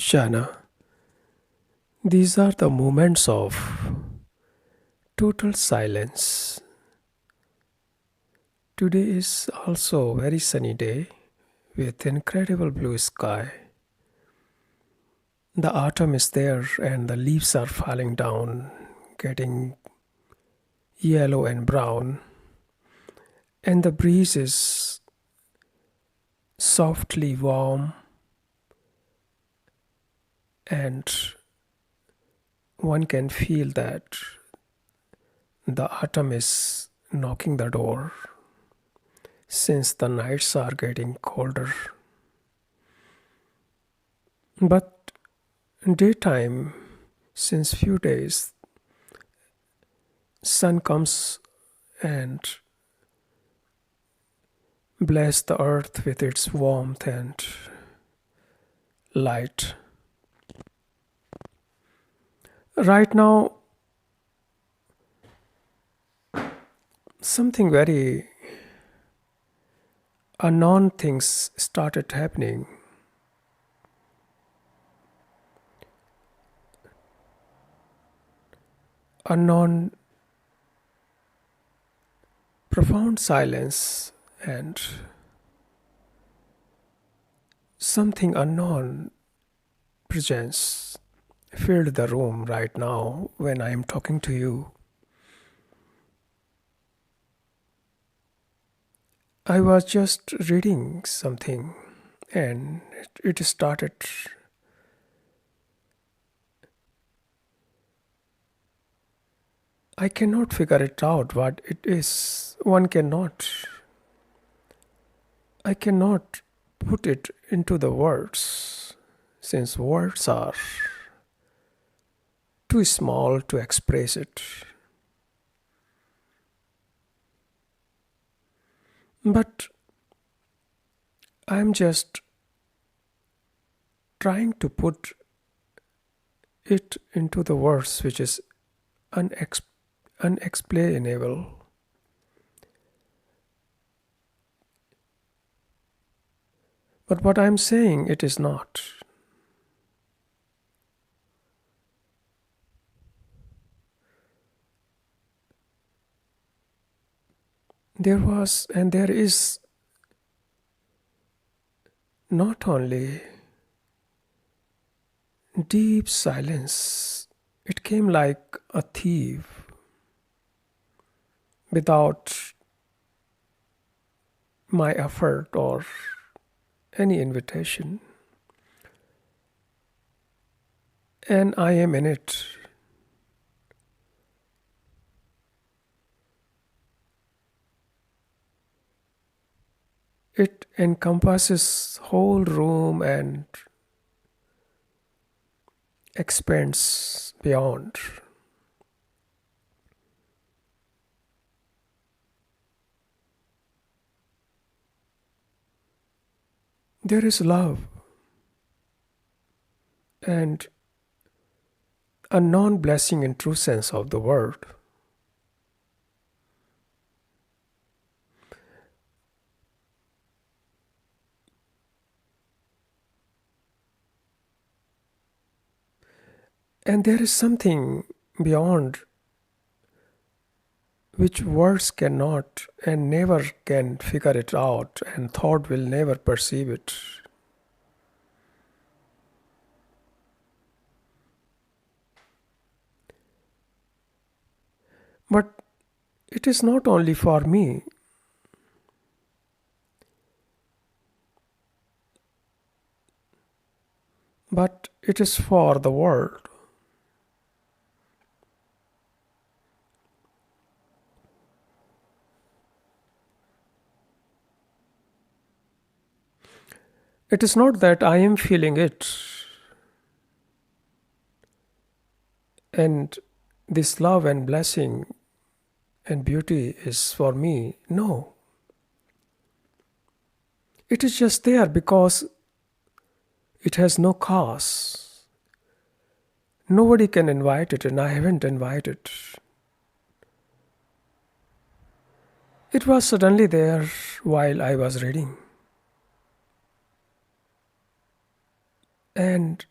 Shana, these are the moments of total silence. Today is also a very sunny day with incredible blue sky. The autumn is there and the leaves are falling down, getting yellow and brown, and the breeze is softly warm, and one can feel that the autumn is knocking the door since the nights are getting colder. But daytime, since few days, sun comes and bless the earth with its warmth and light. Right now, something very unknown things started happening. Unknown, profound silence and something unknown presence filled the room right now when I am talking to you. I was just reading something and it started. I cannot figure it out what it is. One cannot. I cannot put it into the words since words are too small to express it. But I'm just trying to put it into the words which is unexplainable. But what I'm saying, it is not. There was and there is not only deep silence, it came like a thief without my effort or any invitation. And I am in it. It encompasses whole room and expands beyond. There is love and a non-blessing in true sense of the word. And there is something beyond which words cannot and never can figure it out, and thought will never perceive it. But it is not only for me, but it is for the world. It is not that I am feeling it and this love and blessing and beauty is for me. No. It is just there because it has no cause. Nobody can invite it, and I haven't invited. It was suddenly there while I was reading. And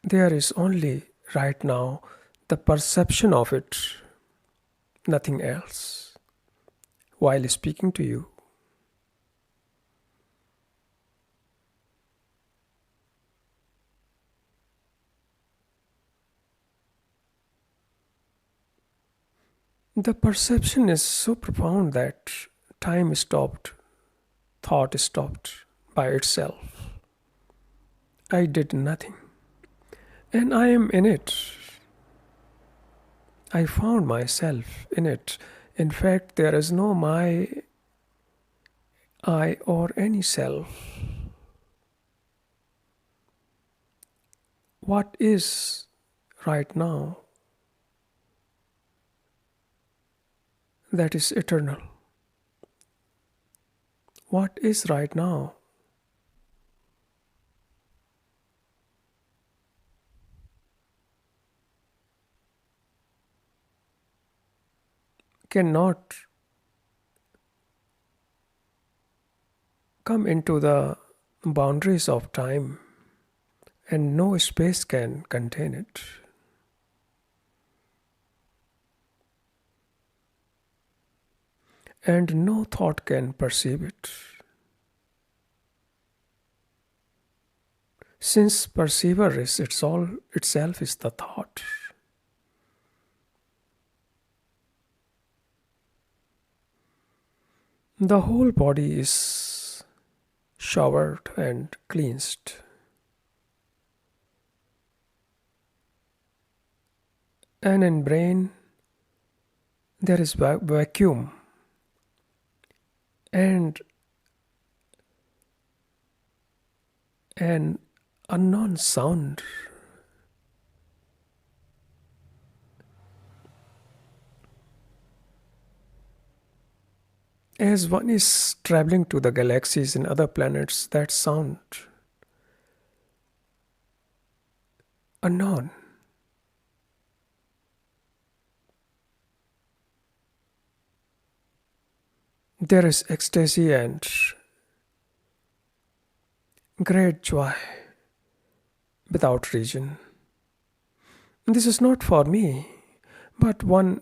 There is only right now the perception of it, nothing else. While speaking to you, the perception is so profound that time stopped, thought stopped by itself. I did nothing, and I am in it. I found myself in it. In fact, there is no my, I, or any self. What is right now, that is eternal. What is right now cannot come into the boundaries of time, and no space can contain it. And no thought can perceive it. Since perceiver is itself is the thought. The whole body is showered and cleansed. And in brain there is vacuum and an unknown sound. As one is traveling to the galaxies and other planets, that sound unknown. There is ecstasy and great joy without region. This is not for me, but one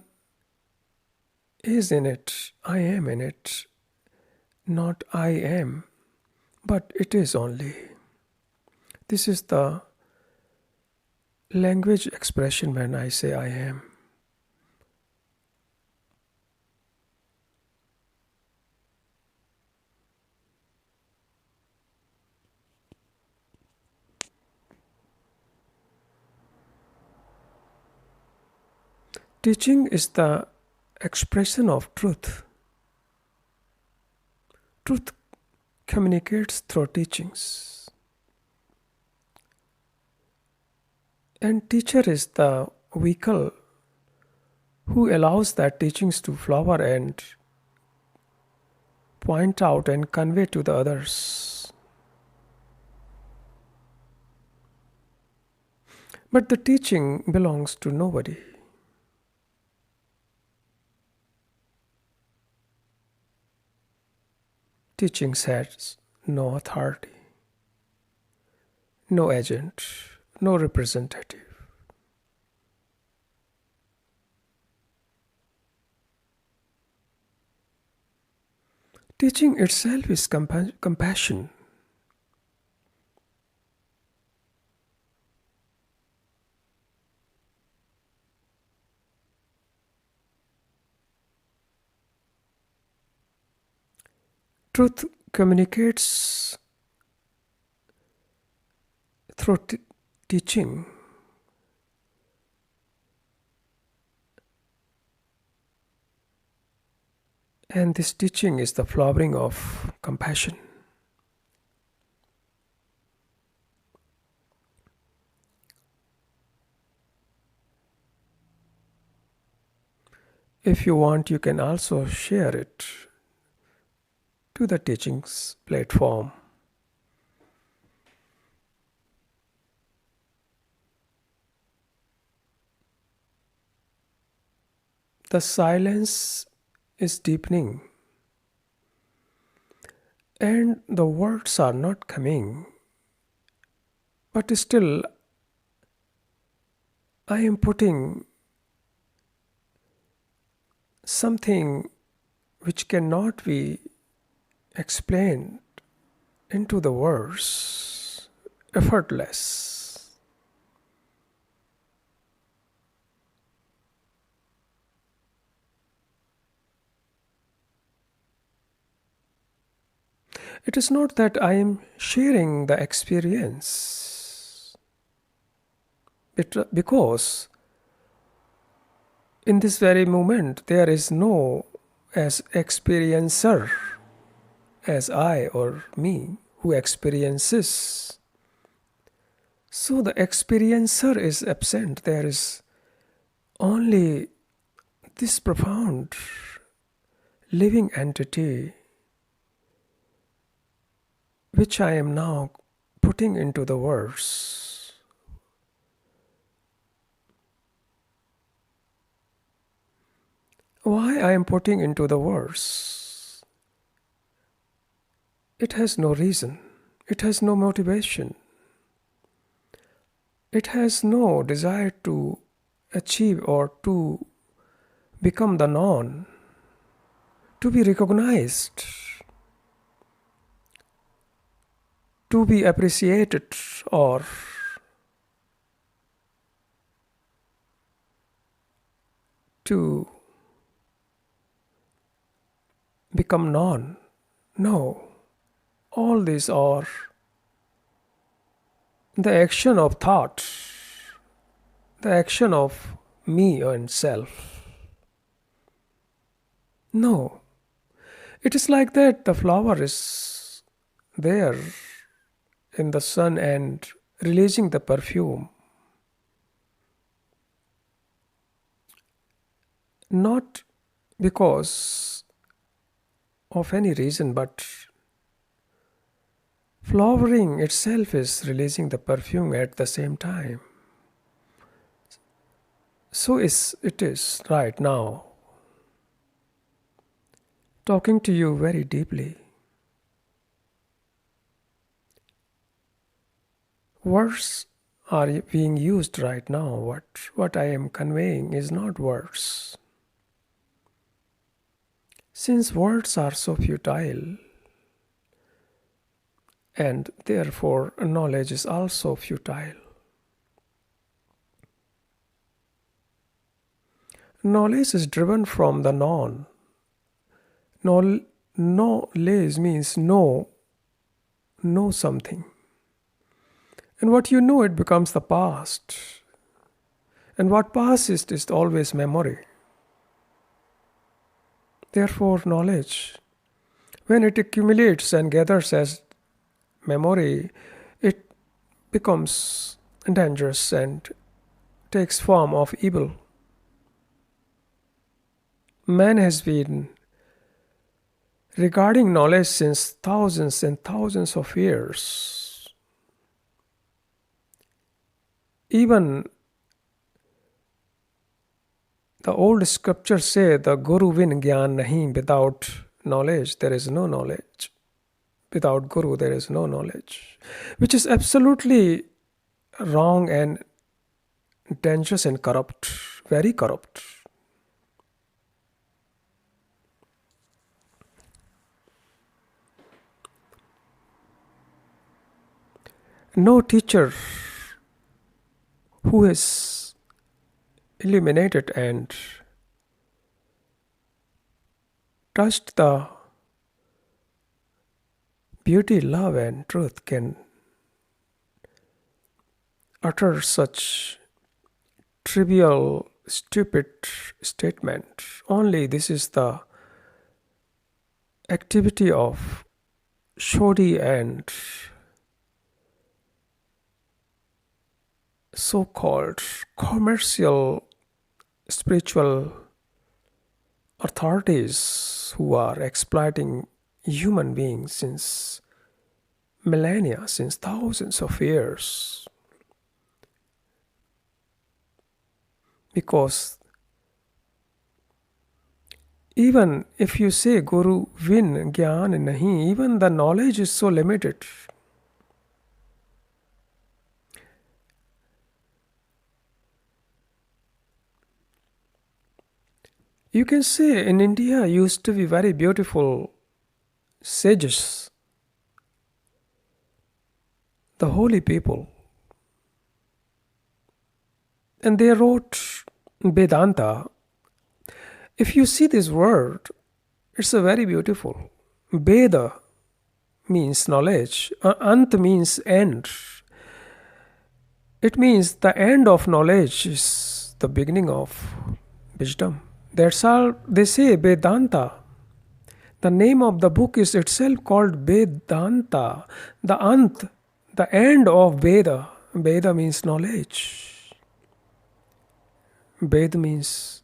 is in it. I am in it. Not I am, but it is only. This is the language expression when I say I am. Teaching is the expression of truth. Truth communicates through teachings. And teacher is the vehicle who allows that teachings to flower and point out and convey to the others. But the teaching belongs to nobody. Teaching has no authority, no agent, no representative. Teaching itself is compassion. Truth communicates through teaching. And this teaching is the flowering of compassion. If you want, you can also share it to the teachings platform. The silence is deepening, and the words are not coming, but still I am putting something which cannot be explained into the words, effortless. It is not that I am sharing the experience, because in this very moment there is no as experiencer as I or me who experiences. So the experiencer is absent. There is only this profound living entity which I am now putting into the words. Why I am putting into the words? It has no reason. It has no motivation. It has no desire to achieve or to become the known, to be recognized, to be appreciated, or to become known. No, all these are the action of thought, the action of me and self. No, it is like that the flower is there in the sun and releasing the perfume. Not because of any reason, but flowering itself is releasing the perfume at the same time. So it is right now, talking to you very deeply. Words are being used right now. What I am conveying is not words. Since words are so futile, and therefore knowledge is also futile. Knowledge is driven from the known. Knowledge means know something. And what you know, it becomes the past. And what passes is always memory. Therefore, knowledge, when it accumulates and gathers as memory, it becomes dangerous and takes form of evil. Man has been regarding knowledge since thousands and thousands of years. Even the old scriptures say the Guru vin gyan nahi, without knowledge there is no knowledge. Without Guru there is no knowledge. Which is absolutely wrong and dangerous and corrupt, very corrupt. No teacher who is illuminated and touched the beauty, love, and truth can utter such trivial, stupid statement. Only this is the activity of shoddy and so-called commercial spiritual authorities who are exploiting human beings since millennia, since thousands of years. Because even if you say Guru vin gyan nahi, even the knowledge is so limited. You can say in India used to be very beautiful sages, the holy people, and they wrote Vedanta. If you see this word, it's a very beautiful. Veda means knowledge. Ant means end. It means the end of knowledge is the beginning of wisdom. That's all they say, Vedanta. The name of the book is itself called Vedanta, the Ant, the end of Veda. Veda means knowledge. Ved means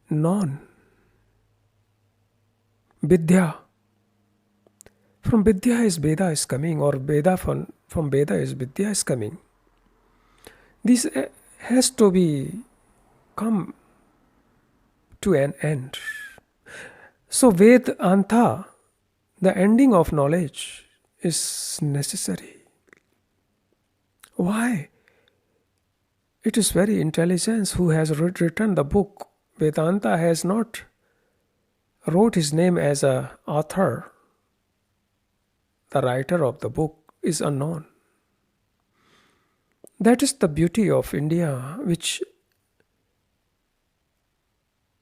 non. Vidya. From Vidya is Veda is coming, or Veda from Veda is Vidya is coming. This has to be come to an end. So Ved Anta, the ending of knowledge, is necessary. Why? It is very intelligence who has written the book. Vedanta has not wrote his name as a author. The writer of the book is unknown. That is the beauty of India, which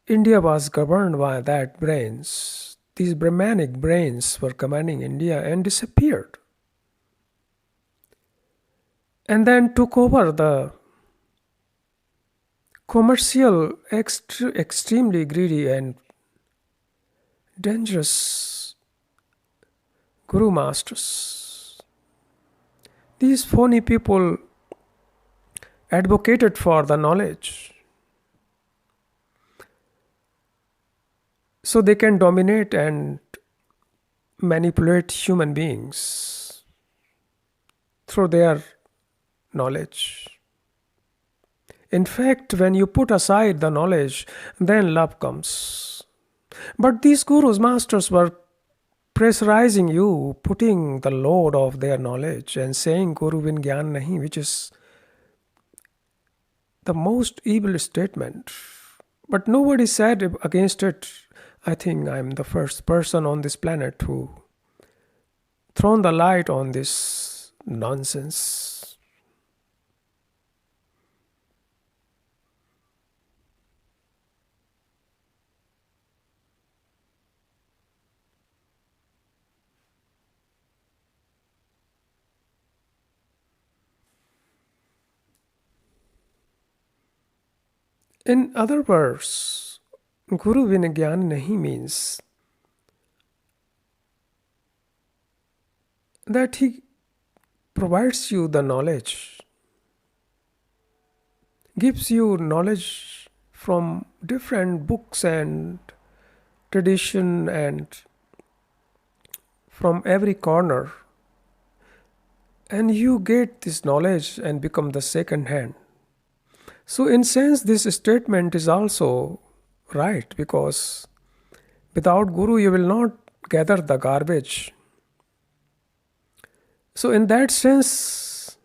India was governed by that brains. These Brahmanic brains were commanding India and disappeared. And then took over the commercial, extremely greedy and dangerous guru masters. These phony people advocated for the knowledge so they can dominate and manipulate human beings through their knowledge. In fact, when you put aside the knowledge, then love comes. But these gurus, masters were pressurizing you, putting the load of their knowledge and saying Guru bin Gyan nahi, which is the most evil statement. But nobody said against it. I think I'm the first person on this planet who thrown the light on this nonsense. In other words, Guru Vinagyan nahi means that he provides you the knowledge, gives you knowledge from different books and tradition and from every corner, and you get this knowledge and become the second hand. So in sense this statement is also right, because without Guru you will not gather the garbage. So in that sense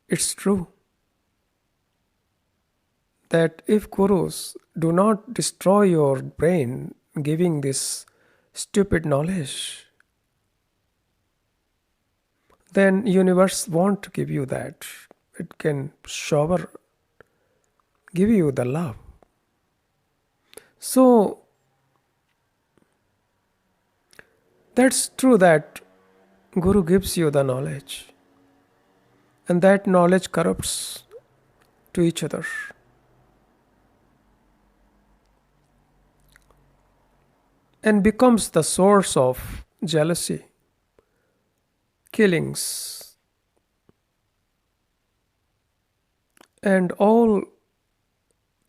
it's true that if Gurus do not destroy your brain giving this stupid knowledge, then universe won't give you that. It can give you the love. So that's true that Guru gives you the knowledge, and that knowledge corrupts to each other. And becomes the source of jealousy, killings, and all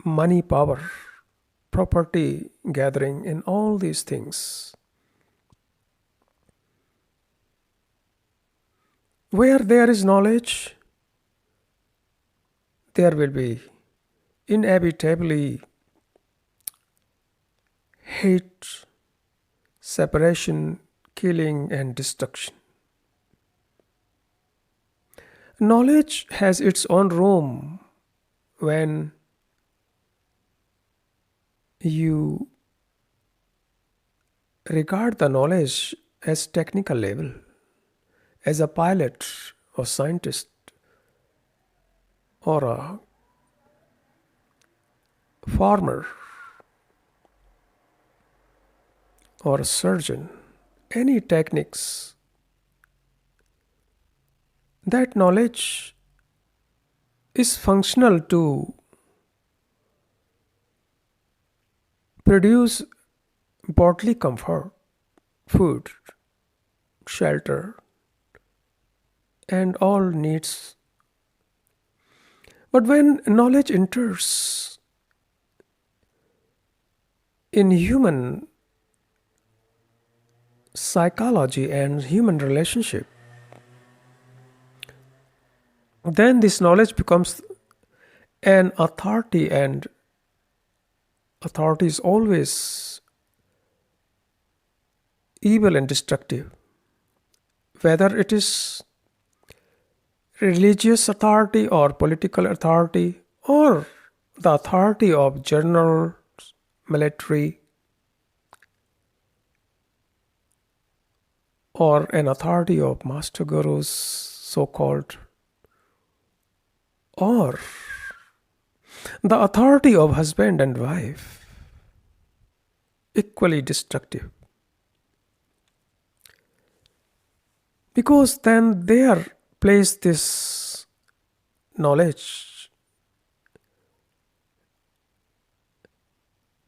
money, power, property gathering, in all these things. Where there is knowledge, there will be inevitably hate, separation, killing, and destruction. Knowledge has its own room when you regard the knowledge as technical level, as a pilot or scientist or a farmer or a surgeon, any techniques, that knowledge is functional to produce bodily comfort, food, shelter, and all needs. But when knowledge enters in human psychology and human relationship, then this knowledge becomes an authority, and authority is always evil and destructive. Whether it is religious authority or political authority or the authority of generals, military, or an authority of master gurus, so-called, or the authority of husband and wife, equally destructive. Because then there place this knowledge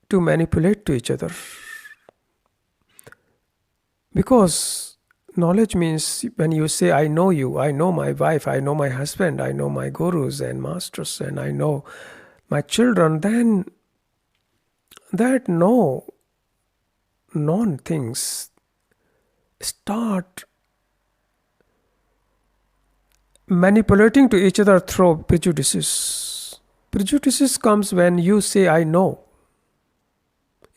to manipulate to each other. Because knowledge means when you say, I know you, I know my wife, I know my husband, I know my gurus and masters, and I know my children, then that known things start manipulating to each other through prejudices. Prejudices comes when you say, I know.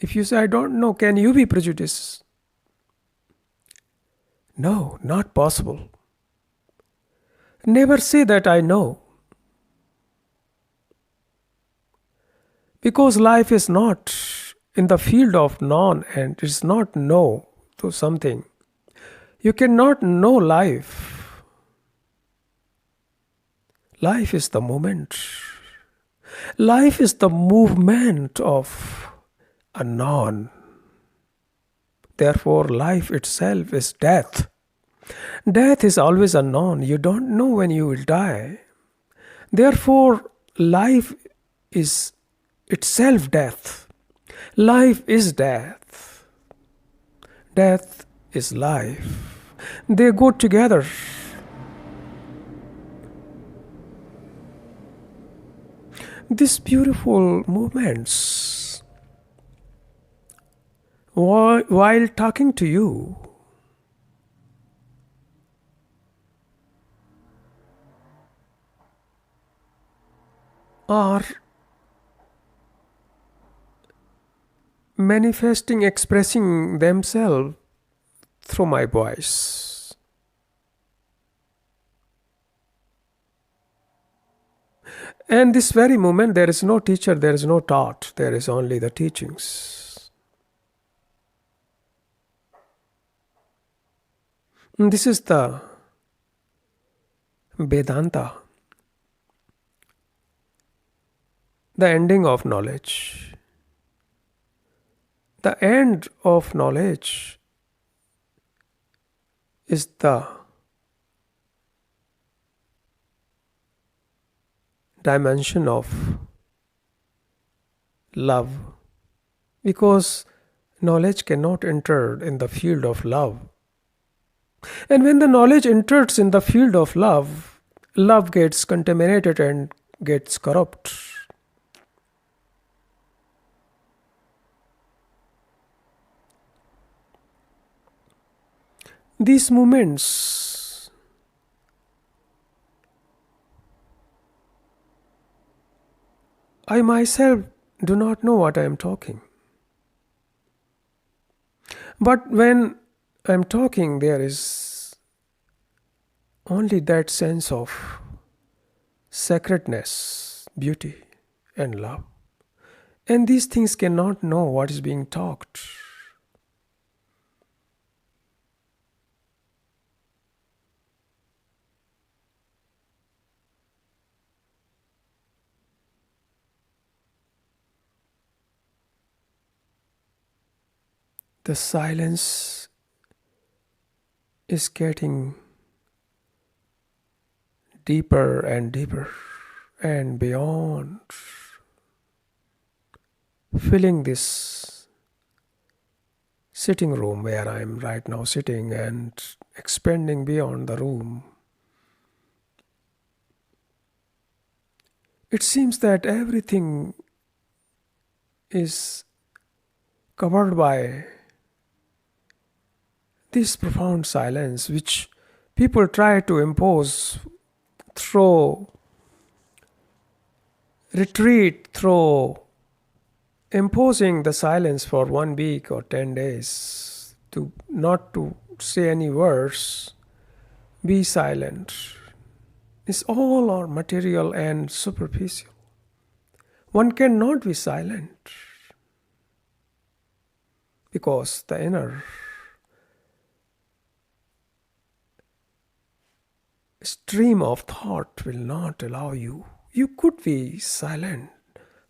If you say, I don't know, can you be prejudiced? No, not possible. Never say that I know. Because life is not in the field of known and is not know to something. You cannot know life. Life is the moment. Life is the movement of a known. Therefore, life itself is death. Death is always unknown. You don't know when you will die. Therefore, life is itself death. Life is death. Death is life. They go together. These beautiful movements, while talking to you, are manifesting, expressing themselves through my voice. And this very moment, there is no teacher, there is no taught, there is only the teachings. And this is the Vedanta, the ending of knowledge. The end of knowledge is the dimension of love, because knowledge cannot enter in the field of love. And when the knowledge enters in the field of love, love gets contaminated and gets corrupt. These moments I myself do not know what I am talking. But when I am talking, there is only that sense of sacredness, beauty, and love. And these things cannot know what is being talked. The silence is getting deeper and deeper and beyond, filling this sitting room where I am right now sitting and expanding beyond the room. It seems that everything is covered by this profound silence, which people try to impose through retreat, through imposing the silence for 1 week or 10 days, to not to say any words, be silent. It's all are material and superficial. One cannot be silent because the inner stream of thought will not allow you. You could be silent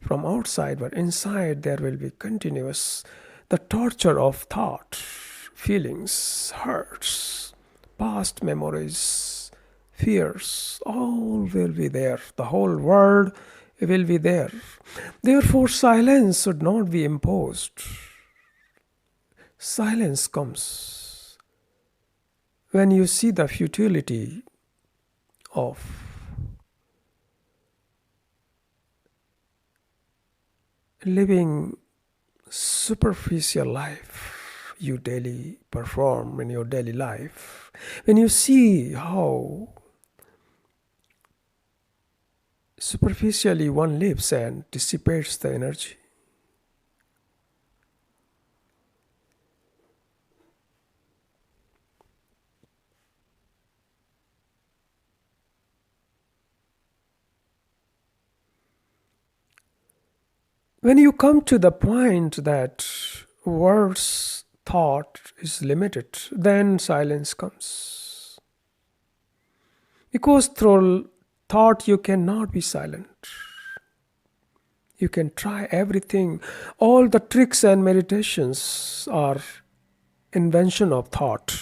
from outside, but inside there will be continuous the torture of thought, feelings, hurts, past memories, fears, all will be there. The whole world will be there. Therefore, silence should not be imposed. Silence comes when you see the futility of living superficial life you daily perform in your daily life. When you see how superficially one lives and dissipates the energy, when you come to the point that words, thought is limited, then silence comes. Because through thought you cannot be silent. You can try everything. All the tricks and meditations are invention of thought.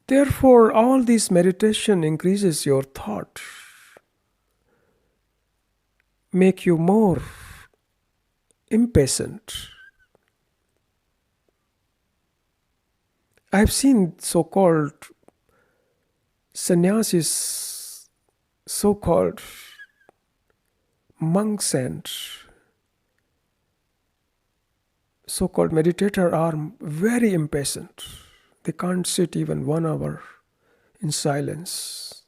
Therefore, all this meditation increases your thought, make you more impatient. I've seen so-called sannyasis, so-called monks and so-called meditators are very impatient. They can't sit even 1 hour in silence.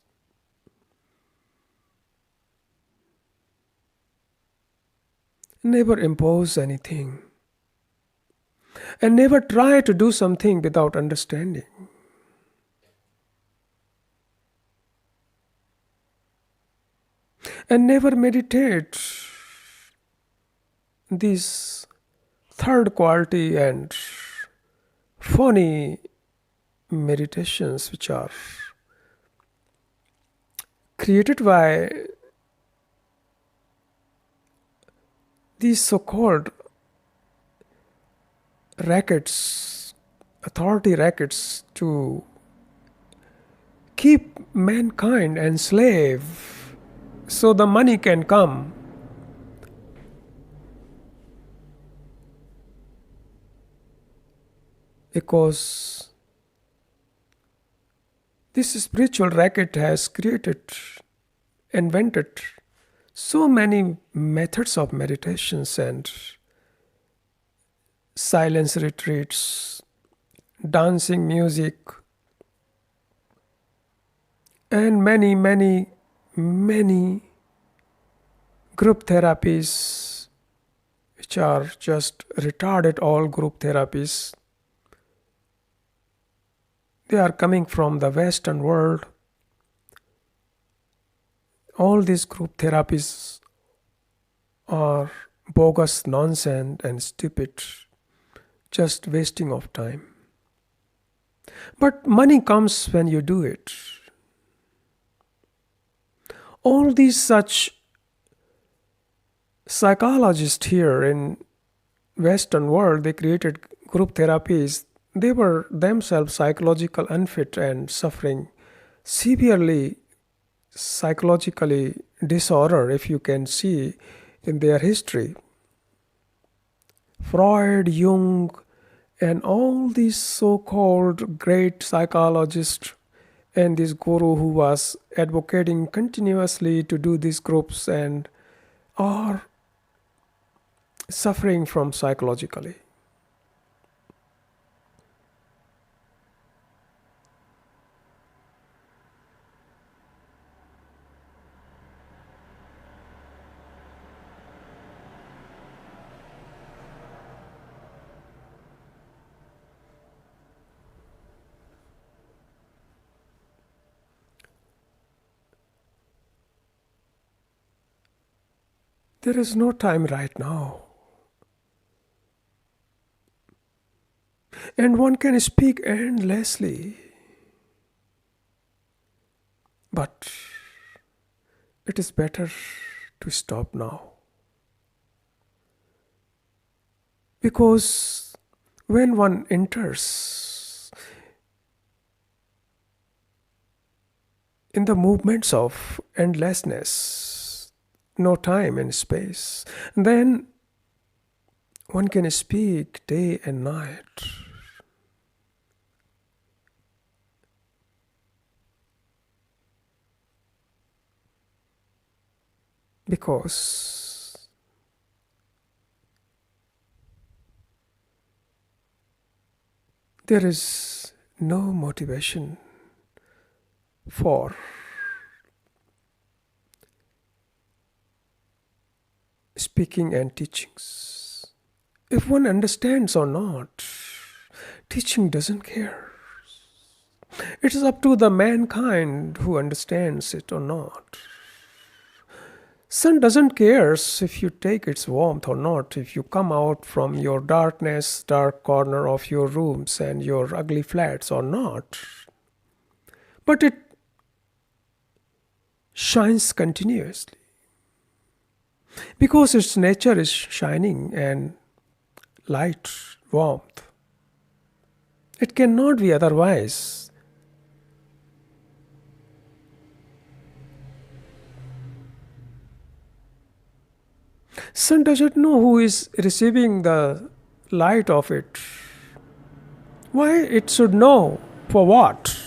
Never impose anything. And never try to do something without understanding. And never meditate these third quality and phony meditations which are created by these so-called rackets, authority rackets, to keep mankind enslaved so the money can come. Because this spiritual racket has invented so many methods of meditations and silence retreats, dancing music, and many, many, many group therapies, which are just retarded all group therapies. They are coming from the Western world, All these group therapies are bogus nonsense and stupid, just wasting of time. But money comes when you do it. All these such psychologists here in Western world, they created group therapies. They were themselves psychological unfit and suffering severely psychologically disorder, if you can see in their history. Freud, Jung, and all these so-called great psychologists and this guru who was advocating continuously to do these groups and are suffering from psychologically. There is no time right now. And one can speak endlessly. But it is better to stop now. Because when one enters in the movements of endlessness, no time and space, then one can speak day and night. Because there is no motivation for speaking and teachings. If one understands or not, teaching doesn't care. It is up to the mankind who understands it or not. Sun doesn't care if you take its warmth or not, if you come out from your darkness, dark corner of your rooms and your ugly flats or not. But it shines continuously. Because its nature is shining and light, warmth. It cannot be otherwise. Sun doesn't know who is receiving the light of it. Why it should know? For what?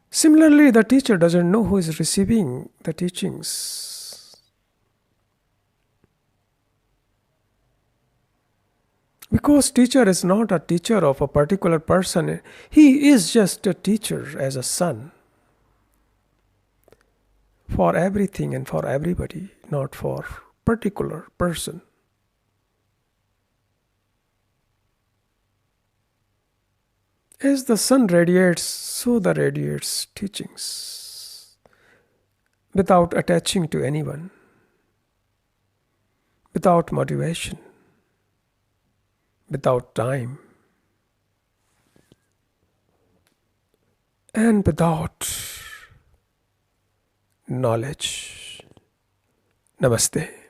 Similarly, the teacher doesn't know who is receiving the teachings. Because teacher is not a teacher of a particular person, he is just a teacher as a sun. For everything and for everybody, not for particular person. As the sun radiates, so the radiates teachings, without attaching to anyone, without motivation, without time, and without knowledge. Namaste.